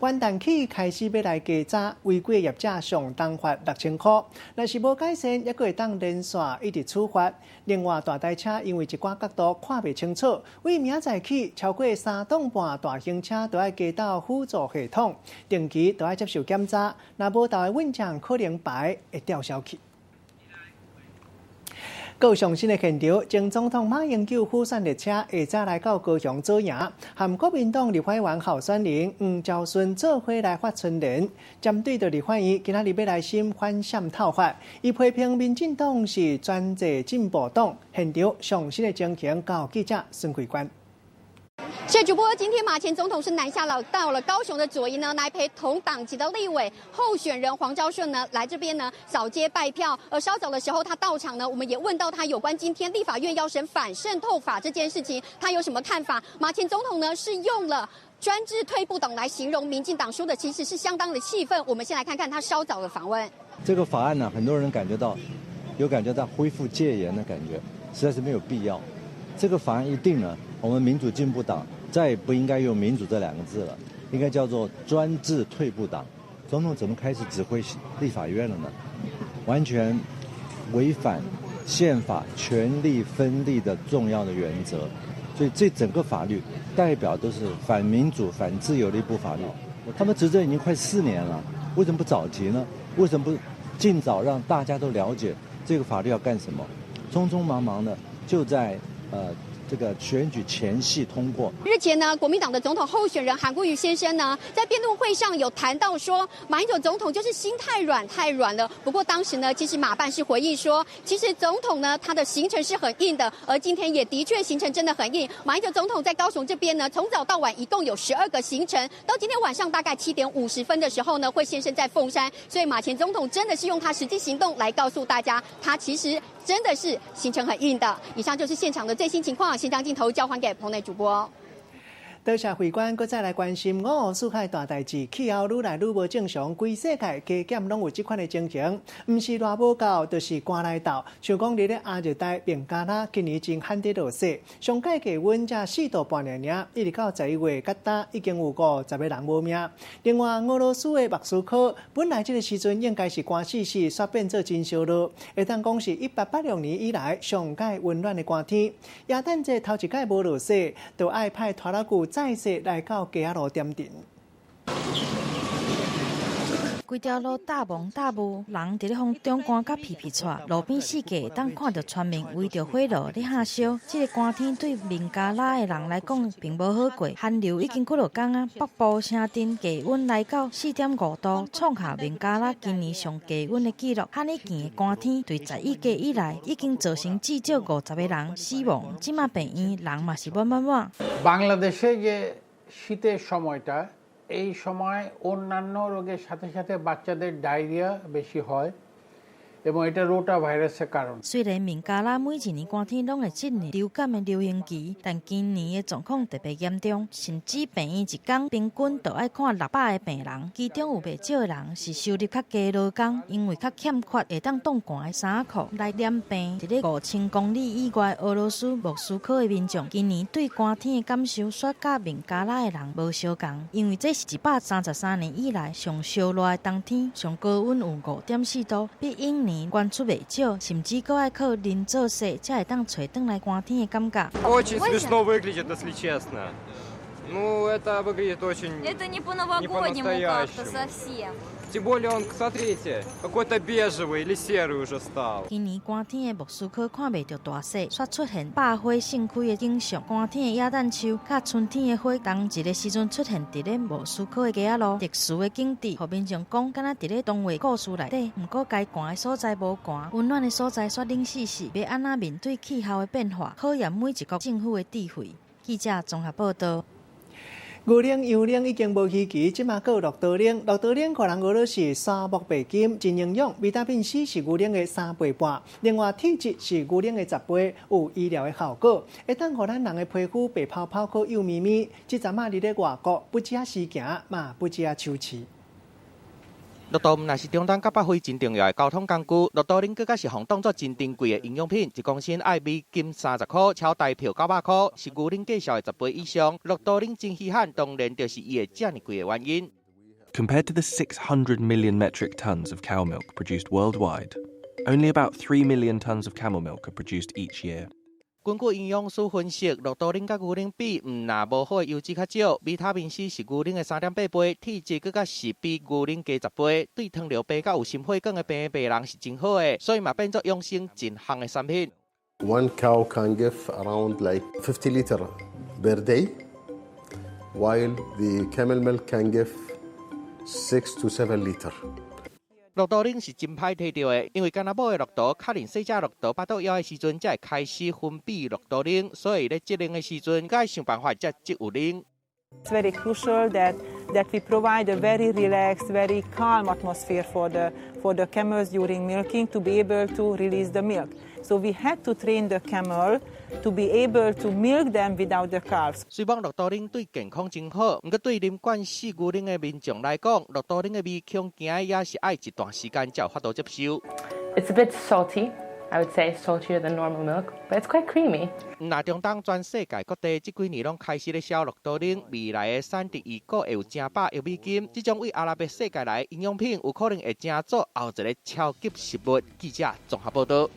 元旦起开始要来加查，违规业者上当罚6000块。若是无改善，也会当连续一直处罚。另外，大台车因为一寡角度看袂清楚，为明仔起超过3吨半大型车都要加到辅助系统，定期都要接受检查，若无到的稳证可能牌会吊销去。高雄新的现场，前总统马英九府选列车下早来到高雄做赢，和国民党立法院候选人黄昭顺做伙来发春联。针对着立法院今仔日要来审反渗透法，伊批评民进党是专制进步党。现场上新的情形，交记者孙桂冠。谢主播，今天马前总统是南下到了高雄的左营呢，来陪同党籍的立委候选人黄昭顺呢来这边呢扫街拜票。而稍早的时候他到场呢，我们也问到他有关今天立法院要审反渗透法这件事情，他有什么看法？马前总统呢是用了专制退步党来形容民进党，说的其实是相当的气愤。我们先来看看他稍早的访问。这个法案呢，很多人感觉到恢复戒严的感觉，实在是没有必要。这个法案一定呢，我们民主进步党再也不应该用民主这2个字了，应该叫做专制退步党。总统怎么开始指挥立法院了呢？完全违反宪法权力分立的重要的原则。所以这整个法律代表都是反民主、反自由的一部法律。他们执政已经快4年了，为什么不早急呢？为什么不尽早让大家都了解这个法律要干什么？匆匆忙忙的就在这个选举前夕通过。日前呢，国民党的总统候选人韩国瑜先生呢，在辩论会上有谈到说，马英九总统就是心太软了。不过当时呢，其实马办是回应说，其实总统呢他的行程是很硬的，而今天也的确行程真的很硬。马英九总统在高雄这边呢，从早到晚一共有12个行程，到今天晚上大概7点50分的时候呢，会现身在凤山。所以马前总统真的是用他实际行动来告诉大家，他其实真的是行程很硬的。以上就是现场的最新情况，先将镜头交还给棚内主播。多谢会馆，搁再来关心5号世界大代志，气候愈来愈无正常，规世界加减拢有这款的情形，唔是热无够，就是寒来斗。像讲日咧亚热带孟加拉今年真罕得落雪，上届气温才4度半尔，一直到11月到达已经有50个人无命。另外，俄罗斯的莫斯科本来这个时阵应该是寒死死，煞变做真烧热，会当讲是1886年以来上届温暖的寒天。耶诞节头一届无落雪，就爱派拖拉机再次来到街仔路点阵。规条路大蒙大雾，人伫咧风中赶甲皮皮喘，路边四界当看到村民围着火炉咧喊烧。这个寒天对孟加拉的人来讲并无好过，寒流已经几落天啊。北部城镇低温来到4.5度，创下孟加拉今年上低温的纪录。罕尼强的寒天对11届以来已经造成至少50个人死亡，即马病院人嘛是满。বাংলাদেশে যে শীতের সময়টা এই সময় অন্যান্য রোগের সাথে সাথে বাচ্চাদের ডায়রিয়া বেশি হয় এবং এটা রোটা ভাইরাসের কারণ。虽然孟加拉每一年寒天拢会进入流感的流行期，但今年的状况特别严重，甚至病院一天平均就要看600个病人，其中有不少人是收入较低劳工，因为较欠缺会当冻寒的衫裤来染病。伫咧5000公里以外俄罗斯莫斯科的民众，今年对寒天的感受煞甲孟加拉的人无相共，因为这是133年以来上烧热的冬天，上高温有5.4度，比往年关出袂少，甚至搁爱靠人做雪，才会当找回来寒天的感觉。Очень смешно выглядит, если честно. Ну, это выглядит очень Это не по-новогоднему как-то совсем. Тем более он, смотрите, какой-то бежевый или серый уже стал. 今年寒天的莫斯科看袂到大雪，煞出现百花盛开的景象。寒天的野诞树，甲春天的花，同一个时阵出现伫咧莫斯科的街仔路，特殊的景致，互民众讲，敢若伫咧童话故事内底。不过，该寒的所在无寒，温暖的所在煞冷死死。要安怎面对气候的变化，考验每一国政府的智慧。记者综合报道。牛奶、羊奶已经无稀奇，即马有绿豆奶。绿豆奶可能俄罗斯沙漠白金，真营养，维他命 C 是牛奶的3倍半。另外，体质是牛奶的10倍，有医疗的效果，会当互咱人的皮肤白泡泡、可幼咪咪。即阵仔日咧外国，不止时行，嘛不止手持。绿豆毋但是中东甲北非真重要的交通工具，绿豆奶更加是互当作真珍贵的营养品，一公斤爱美金30块，超大票900块，是牛奶价售的10倍以上。绿豆奶真稀罕，当然就是伊的这么贵的原因。Compared to the 600 million metric tons of cow milk produced worldwide, only about 3 million tons of camel milk are produced each year. 根据营养师分析，绿豆奶甲牛奶比，但无好的油脂较少，维他命 C 是牛奶的3.8倍，体质更加是比牛奶加10倍，对糖尿病甲有心血管的病人是真好的，所以嘛变作养生真行的产品。One cow can give around like 50 liter per day, while the camel milk can give 6 to 7 liter. 绿豆奶是真歹摕到的，因为干那母的绿豆，较能细只绿豆8到1的时阵，才会开始分泌绿豆奶，所以咧节能的时阵，该想办法才积有奶。It's very crucial that we provide a very relaxed, very calm atmosphere for the camels during milking to be able to release the milk. So we had to train the camel to be able to milk them without the calves. 虽然绿豆奶对健康真好，不过对啉惯死牛奶的民众来讲，绿豆奶的味恐惊也是爱一段时间才有法度接受。It's a bit salty. I would say saltier than normal milk, but it's quite creamy. 那中东全世界各地这几年拢开始咧销绿豆奶，未来的产值预估会有成百亿美金。这种为阿拉伯世界来的营养品，有可能会成做后一个超级食物。记者综合报道。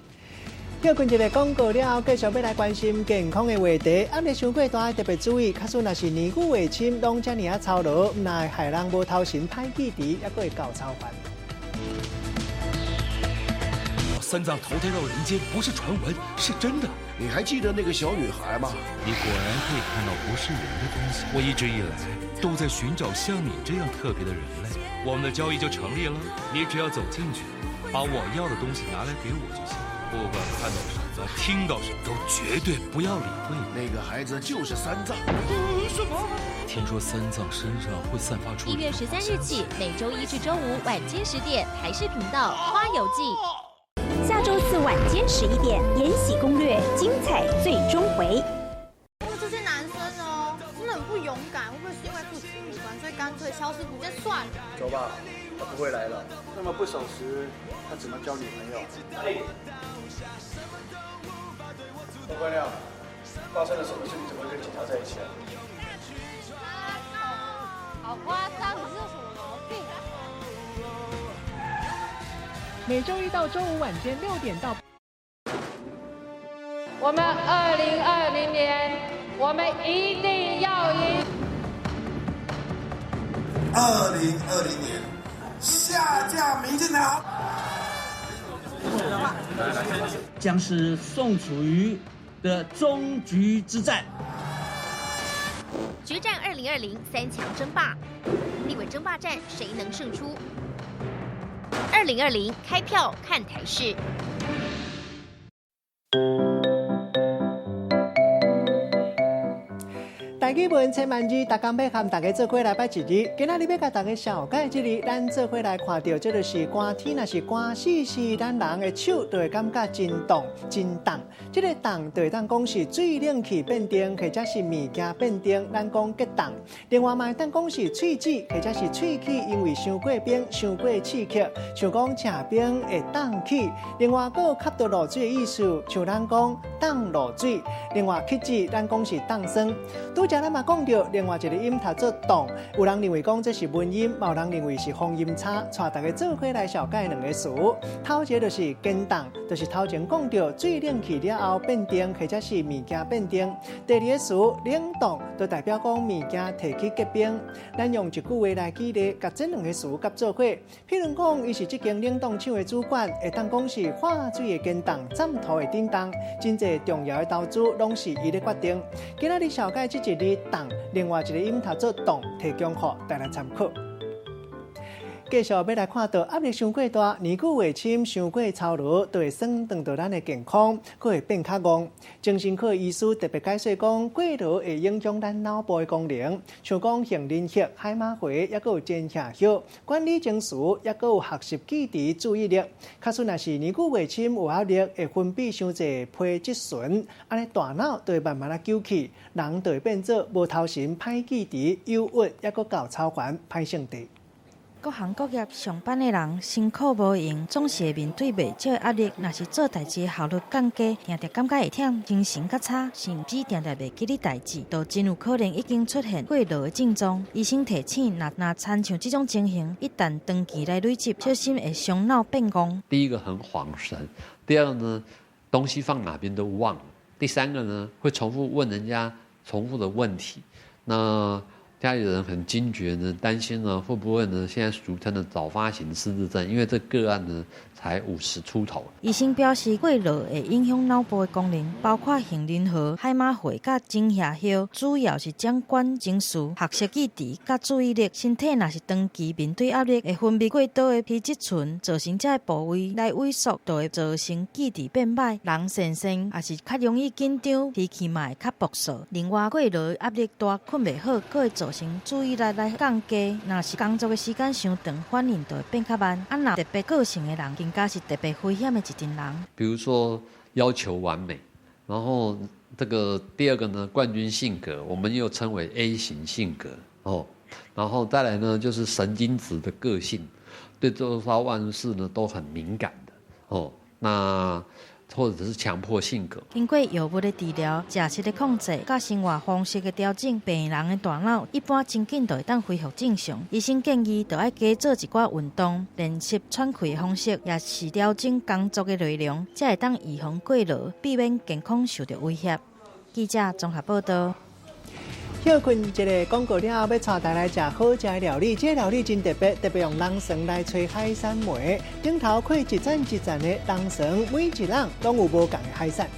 休困一个广告了，继续要来关心健康的话题。压力伤过大，特别注意，假使若是年久月深，拢遮尔操劳，唔会害人无头神、歹记忆，还佫会搞操烦。三藏投胎到人间不是传闻，是真的。你还记得那个小女孩吗？你果然可以看到不是人的东西。我一直以来都在寻找像你这样特别的人类。我们的交易就成立了，你只要走进去，把我要的东西拿来给我就行。不管看到什么、听到什么，都绝对不要理会。那个孩子就是三藏。什么？听说三藏身上会散发出。1月13日起，每周一至周五晚间10点，台视频道《花游记》。下周4晚间11点，《延禧攻略》精彩最终回。这些男生哦，真的很不勇敢，会不会是因为不喜欢，所以干脆消失不见算了？走吧，他不会来了。那么不守时，他怎么交女朋友？郭冠亮，发生了什么事？你怎么会跟警察在一起啊？好夸张，你是有什么毛病啊？每周一到周五晚间6点到。我们2020年，我们一定要赢。2020年，下架民进党。将是宋楚瑜的终局之战。决战2020三强争霸，立委争霸战谁能胜出？2020开票看台视。大基本千万字，大家要和大家做伙来拜一日。今仔日要甲大家小解这日，咱做伙来看到，这就是寒天，若是寒死死，咱人的手就会感觉真冻、真冻。这个冻就会当讲是水冷气变冻，或者是物件变冻，咱讲结冻。另外嘛，会当讲是喙齿，或者是喙齿因为伤过冰、伤过刺激，像讲吃冰会冻起。另外，佫有吸到露水的意思，像咱讲冻露水。另外，气质咱讲是冻酸。拄则咱嘛讲到另外一个音读做冻，有人认为讲这是文音，也有人认为是风音差，带大家做伙来小解两个词。头一个就是坚冻，就是头前讲到水冷气了后变冻，或者是物件变冻。第二个词冷冻，就代表讲物件提起结冰。咱用一句话来举例，甲这两个词夹做伙。譬如讲，伊是这间冷冻厂的主管，会当讲是化水的坚冻，占土的叮当，真侪重要的投资拢是伊咧决定。今仔日小解这一日冻，另外一个音读做冻，提供给大家参考。继续要来看到压力伤过大，年久月深，伤过操劳，就会损伤到咱的健康，佫会变较戆。精神科医师特别解说讲，过劳会影响咱脑部的功能，像讲杏仁核、海马回，也佫有间歇核，管理情绪，也佫有学习记忆、注意力。假使若是年久月深有压力，会分泌伤侪皮质醇，安尼大脑就会慢慢揪起，人就会变做无头神、歹记忆、忧郁，也佫搞操烦、歹性地。各行各业上班的人辛苦无用，总是会面对袂少压力。若是做代志效率降低，常常感觉会忝，精神较差，甚至常常袂记哩代志，都真有可能已经出现过劳的症状。医生提醒，若参像这种情形，一旦长期来累积，小心会伤脑变戆。第一个很恍神，第二个呢，东西放哪边都忘了，第三个呢，会重复问人家重复的问题，那家里人很惊觉呢，担心呢会不会呢？现在俗称的早发型失智症，因为这个案呢才50出头。医生表示，过劳会影响脑部的功能，包括杏仁核、海马回甲睛下核，主要是掌管情绪、学习记忆甲注意力。身体若是长期面对压力，会分泌过多的皮质醇，造成这个部位来萎缩，就会造成记忆变歹，人神经也是较容易紧张，脾气嘛会较暴躁。另外，过劳压力大，困袂好，佫会造成注意力来降低。若是工作的时间伤长，反应就会变较慢。若特别个性的人，更加是特别危险的一群人。比如说要求完美，然后这个第二个呢，冠军性格，我们又称为 A 型性格哦。然后再来呢，就是神经质的个性，对周遭万事呢都很敏感的哦。那或者是强迫性格。经过药物的治疗、食食的控制、甲生活方式的调整，病人的大脑一般真紧就会当恢复正常。医生建议就要加做一寡运动，练习喘气的方式，也是调整工作的内容，才会当预防过劳，避免健康受到威胁。记者综合报道。休困一个广告了后，要带大家来食好食的料理。这个料理真特别，特别用人参来吹海产梅，顶头可以一层一层的人参，每一人都有不同的海产。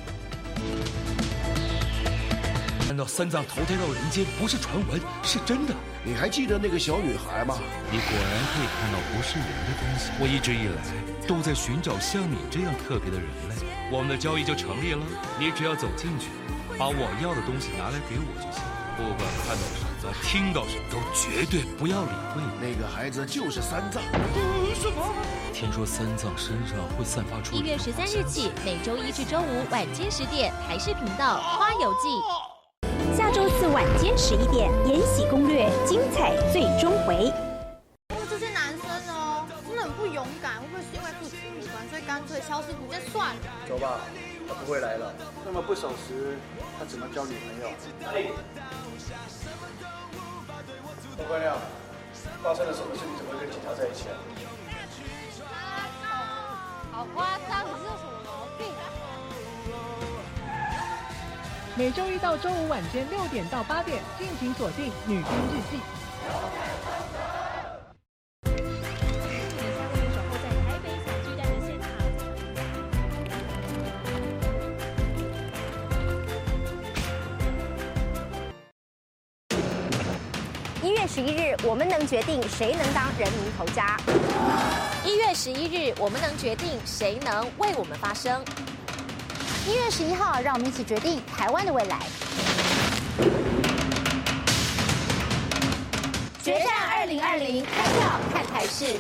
难道三藏投胎到人间不是传闻，是真的？你还记得那个小女孩吗？你果然可以看到不是人的东西。我一直以来都在寻找像你这样特别的人类，我们的交易就成立了。你只要走进去，把我要的东西拿来给我就行。不管看到什么、听到什么，都绝对不要理会。那个孩子就是三藏。什么？听说三藏身上会散发出。1月13日起，每周一至周五晚间10点，台视频道《花游记》。下周四晚间11点，《延禧攻略》精彩最终回。这些男生哦，真的很不勇敢，会不会是因为不喜欢，所以干脆消失不见算了？走吧，他不会来了。那么不守时，他怎么交女朋友？郭冠亮，发生了什么事？你怎么跟警察在一起啊？好夸张，你是有什么毛病？每周一到周五晚间6点到8点，敬请锁定《女兵日记》。1月11日，我们能决定谁能当人民头家。1月11日，我们能决定谁能为我们发声。1月11号，让我们一起决定台湾的未来。决战2020，开票看台视。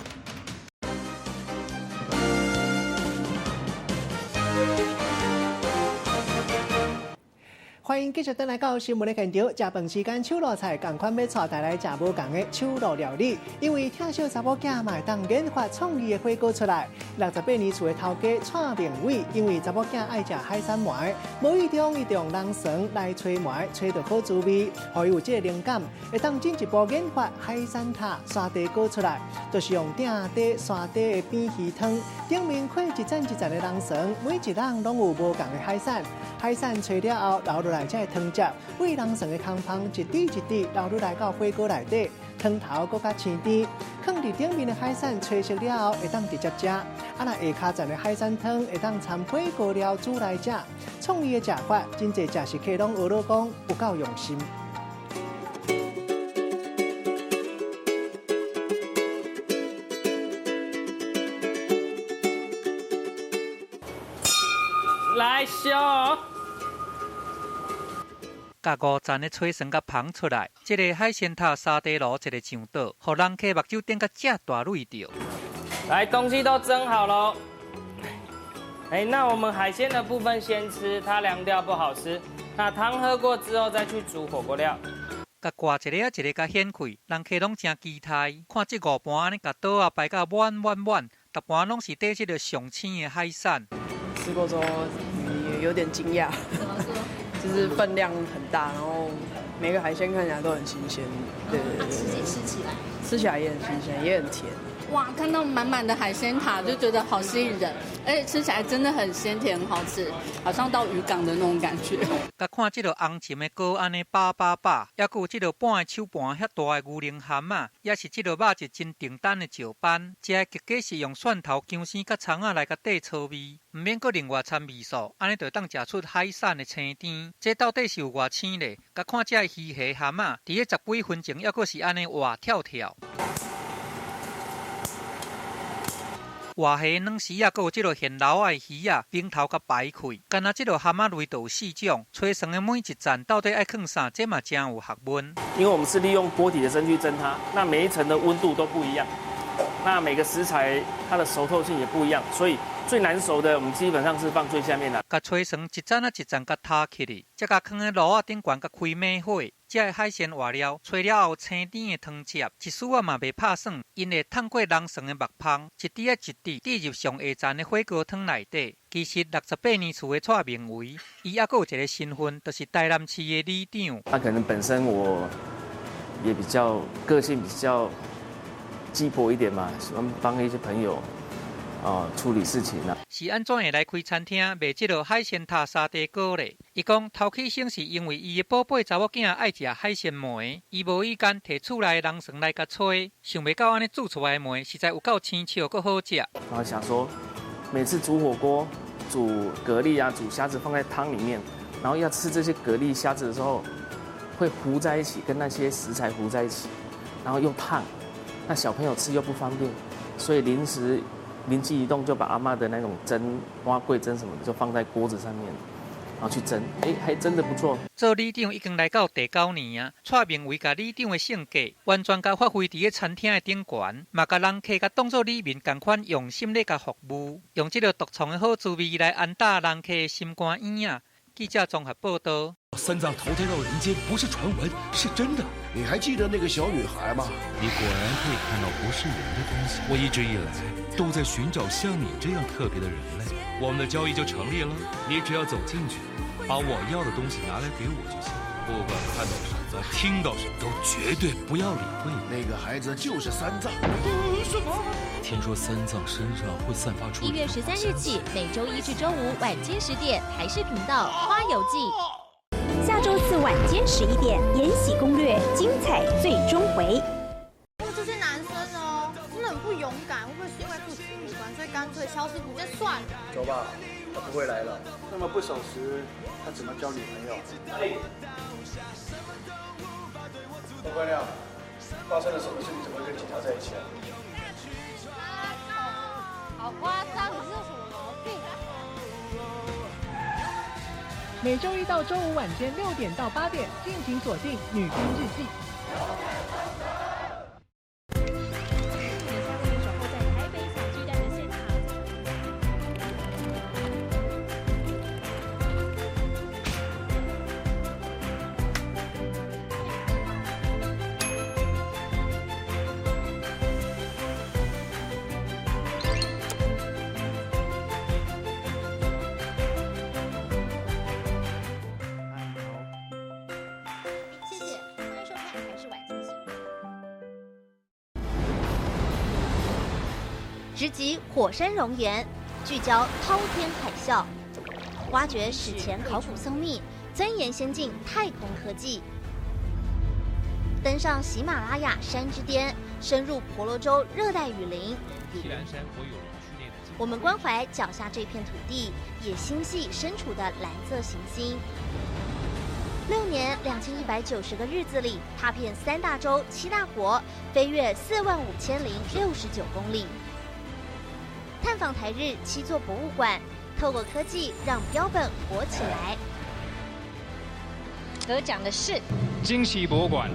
欢迎继续登来到新闻的现场，食饭时间手路菜，同款要带大家来食无同的手路料理。因为听小查某囝嘛会当研发创意的火锅出来。68年厝的头家蔡明伟，因为查某囝爱食海产糜，无意中伊就用人参来吹糜，吹到好滋味，互伊有这个灵感，会当进一步研发海产塔沙茶锅出来，就是用鼎底沙茶的扁鱼汤，顶面放一层一层的人参，每一人拢有无同的海产。海产吹了后，留落来才会汤汁，为人参的空芳一滴一滴流入来到火锅内底，汤头搁较清甜。放伫顶面的海产吹熟了后，会当直接食。啊，那下骹层的海产汤会当掺火锅料煮来食。创意的食法，真侪食食客拢学了讲有够用心。来烧。甲5层的吹绳甲芳出来，这个海鲜塔沙茶炉一个上岛，互人客目睭顶甲正大累着。来，东西都蒸好喽。那我们海鲜的部分先吃，它凉掉不好吃。那汤喝过之后再去煮火锅料。甲挂一个啊一个甲显开，人客拢真期待。看这5盘安尼甲倒啊摆甲满，逐盘拢是底这个上青的海产。吃过之后有点惊讶。怎么说？就是分量很大，然后每个海鲜看起来都很新鲜。对。自己吃起来？吃起来也很新鲜，也很甜。哇，看到满满的海鲜塔就觉得好吸引人，而且吃起来真的很鲜甜，很好吃，好像到渔港的那种感觉。甲看这个红鲟的膏安尼饱，也有这个半个手盘遐大的牛铃涵啊，也是这个肉质真顶淡的石斑，这个结果是用蒜头、姜丝甲葱仔来甲底炒味，唔免搁另外掺味素，安尼就当食出海产的青甜。这到底是有偌青咧？甲看这鱼虾涵啊，伫咧10几分钟，还阁是安尼活跳跳。活虾软丝啊，阁有即落现老的鱼啊，冰头甲白开，干那即落蛤蟆类都有4种。吹绳的每一层到底爱放啥？这嘛真有学问。因为我们是利用锅底的蒸去蒸它，那每一层的温度都不一样，那每个食材它的熟透性也不一样，所以最难熟的我们基本上是放最下面啦。甲吹绳一层啊一层甲塌起哩，再甲放喺炉啊顶悬甲开猛火，这个海鲜活了，吹了后青甜的汤汁，一丝仔嘛袂拍爽，因会透过人酸的木芳，一滴啊一滴滴入上下层的火锅汤内底。其实68年厝的蔡明维，伊还有一个身份，就是台南市的里长。可能本身我也比较个性比较鸡婆一点嘛，喜欢帮一些朋友处理事情啊。是安怎会来开餐厅卖这个海鲜塔沙茶糕嘞？伊讲头起先是因为伊的宝贝查某囝爱食海鲜糜，伊无意间摕厝内的人参来甲吹，想袂到安尼煮出来的糜实在有够青笑，够好食。然后想说，每次煮火锅、煮蛤蜊啊、煮虾子放在汤里面，然后要吃这些蛤蜊、虾子的时候，会糊在一起，跟那些食材糊在一起，然后又烫，那小朋友吃又不方便，所以灵机一动，就把阿嬷的那种蒸蛙桂蒸什么的，就放在锅子上面，然后去蒸，还真的不错。做里长已经来到第9年啊，蔡明维甲里长的性格完全甲发挥伫个餐厅的顶悬，嘛甲人客甲当作里面同款用心咧甲服务，用这个独创的好滋味来安打人客的心肝眼啊。记者综合报道。三藏投胎到人间不是传闻，是真的。你还记得那个小女孩吗？你果然可以看到不是人的东西。我一直以来都在寻找像你这样特别的人类，我们的交易就成立了。你只要走进去，把我要的东西拿来给我就行。不管看到什么、听到什么，都绝对不要理会。那个孩子就是三藏。什么？听说三藏身上会散发出。1月13日起，每周一至周五晚间10点，台视频道《花游记》。下周4晚间11点，《延禧攻略》精彩最终回。这些男生哦，真的很不勇敢，会不会是因为不习惯，所以干脆消失不见算了？走吧，他不会来了。那么不守时，他怎么交女朋友？孟冠亮，发生了什么事？你怎么跟警察在一起啊？好夸张，你是有什么毛病？每周一到周五晚间6点到8点，敬请锁定《女兵日记》。直击火山熔岩，聚焦滔天海啸，挖掘史前考古僧秘，钻研先进太空科技，登上喜马拉雅山之巅，深入婆罗洲热带雨林。我们关怀脚下这片土地，也心系身处的蓝色行星。6年2190个日子里，踏遍3大洲7大国，飞越45069公里。探访台日7座博物馆，透过科技让标本活起来。得奖的是惊喜博物馆，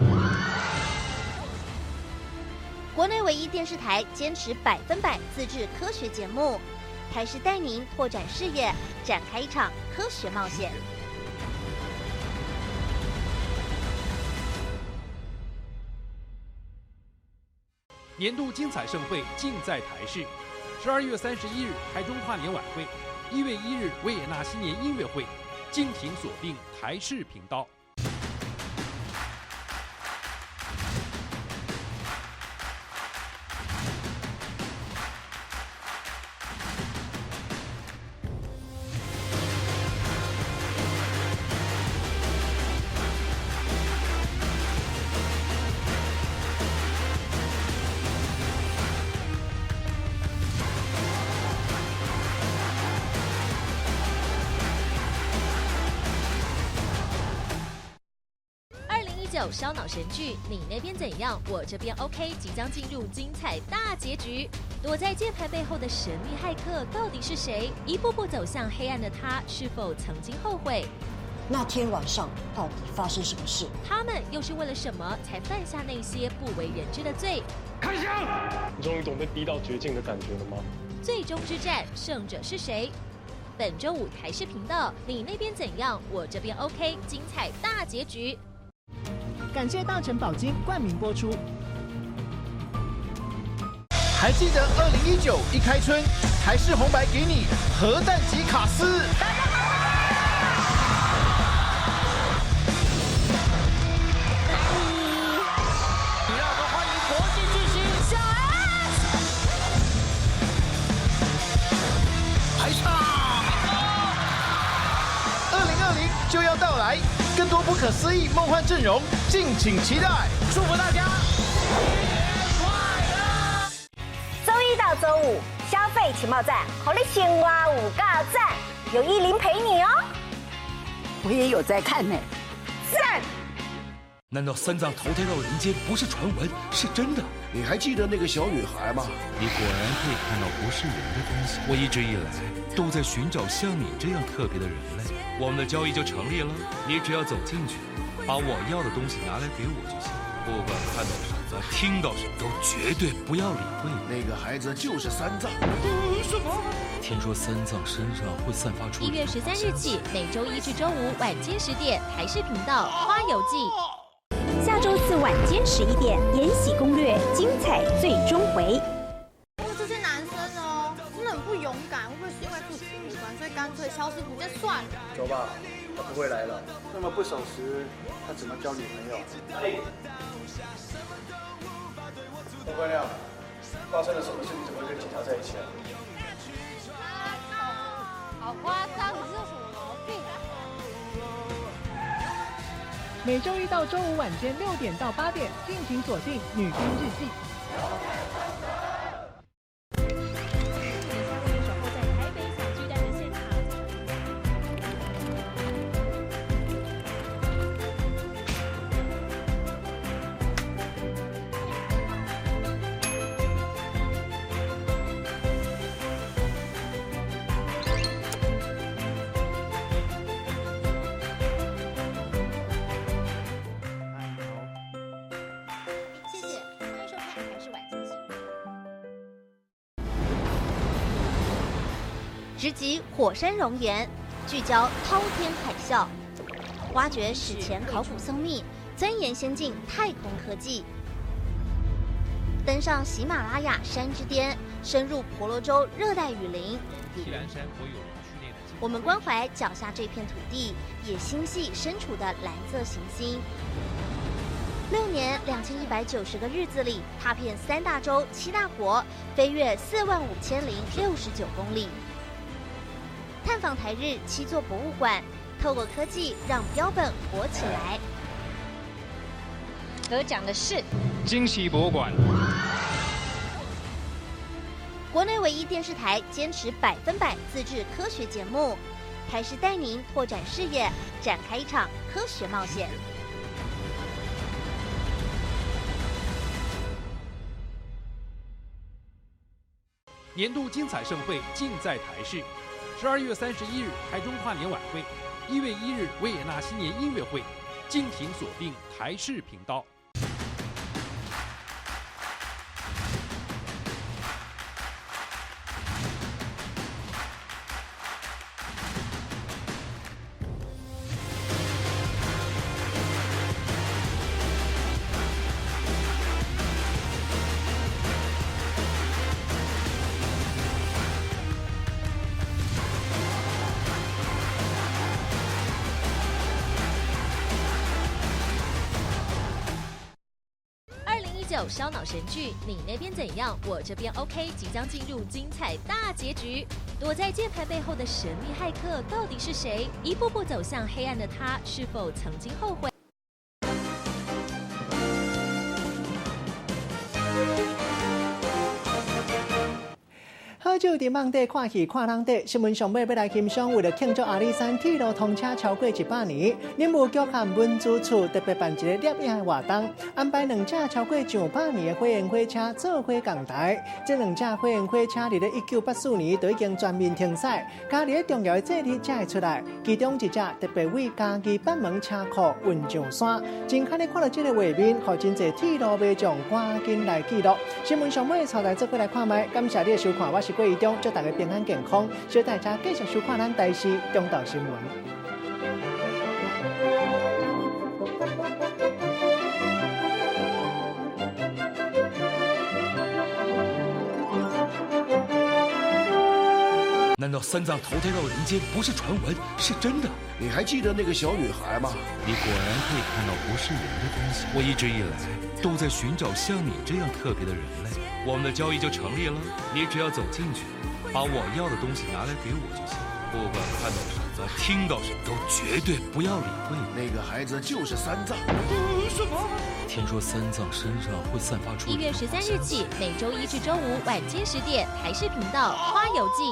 国内唯一电视台坚持100%自制科学节目，台视带您拓展视野，展开一场科学冒险。年度精彩盛会尽在台视。12月31日台中跨年晚会，1月1日维也纳新年音乐会，敬请锁定台视频道。烧脑神剧，你那边怎样？我这边 OK， 即将进入精彩大结局。躲在键盘背后的神秘骇客到底是谁？一步步走向黑暗的他，是否曾经后悔？那天晚上到底发生什么事？他们又是为了什么才犯下那些不为人知的罪？开枪！你终于懂被逼到绝境的感觉了吗？最终之战，胜者是谁？本周五台视频道，你那边怎样？我这边 OK， 精彩大结局。感谢大成保金冠名播出。还记得2019一开春，台式红白给你核弹级卡司。让我们欢迎国际巨星小 S。排场，2020就要到来，更多不可思议梦幻阵容，敬请期待。祝福大家！周一到周五，消费情报站，好你青蛙五告赞，有依林陪你哦。我也有在看呢，赞！难道三藏投胎到人间不是传闻，是真的？你还记得那个小女孩吗？你果然可以看到不是人的东西。我一直以来都在寻找像你这样特别的人类，我们的交易就成立了。你只要走进去，把我要的东西拿来给我就行。不管看到什么，听到什么，都绝对不要理会。那个孩子就是三藏。什么？听说三藏身上会散发出。1月13日起，每周一至周五晚间10点，台视频道《花游记》。下周四晚间11点，《延禧攻略》精彩最终回。这些男生哦，真的很不勇敢，会不会是因为不情侣关，所以干脆消失不见算了？走吧，他不会来了。那么不守时，他怎么交女朋友？陈冠亮，发生了什么事？你怎么会跟警察在一起啊？好夸张，你是有什么毛病啊？每周一到周五晚间6点到8点，敬请锁定《女兵日记》。直击火山熔岩，聚焦滔天海啸，挖掘史前考古松秘，钻研先进太空科技，登上喜马拉雅山之巅，深入婆罗洲热带雨林。我们关怀脚下这片土地，也心系身处的蓝色行星。6年2190个日子里，踏遍3大洲7大国，飞越45069公里。探访台日7座博物馆，透过科技让标本活起来。得奖的是惊喜博物馆，国内唯一电视台坚持100%自制科学节目，台视带您拓展视野，展开一场科学冒险。年度精彩盛会尽在台视。12月31日台中跨年晚会，1月1日维也纳新年音乐会，敬请锁定台视频道。烧脑神剧，你那边怎样？我这边 OK， 即将进入精彩大结局。躲在键盘背后的神秘骇客到底是谁？一步步走向黑暗的他，是否曾经后悔？好久伫网底看戏看人底，新闻上尾要来欣赏，为了庆祝阿里山铁路通车超过100年，林务局和文资处特别办一个摄影活动，安排2架超过100年的火焰火车做火共台。这2架火焰火车伫1984年就已经全面停驶，加伫重要的节日才会出来。其中一架特别为家己北门车库运上山，真罕咧看到这个画面，互真侪铁路迷众赶紧来记录。新闻上尾朝台做伙来看卖，感谢你的收看，我是郭怡中，祝大家平安健康，小大家继续收看咱台视中道新闻。到三藏投胎到人间不是传闻，是真的。你还记得那个小女孩吗？你果然可以看到不是人的东西。我一直以来都在寻找像你这样特别的人类，我们的交易就成立了。你只要走进去，把我要的东西拿来给我就行。不管看到什么、听到什么，都绝对不要理会。那个孩子就是三藏。什么？听说三藏身上会散发出。1月13日起，每周1至周5晚间10点，台视频道《花游记》。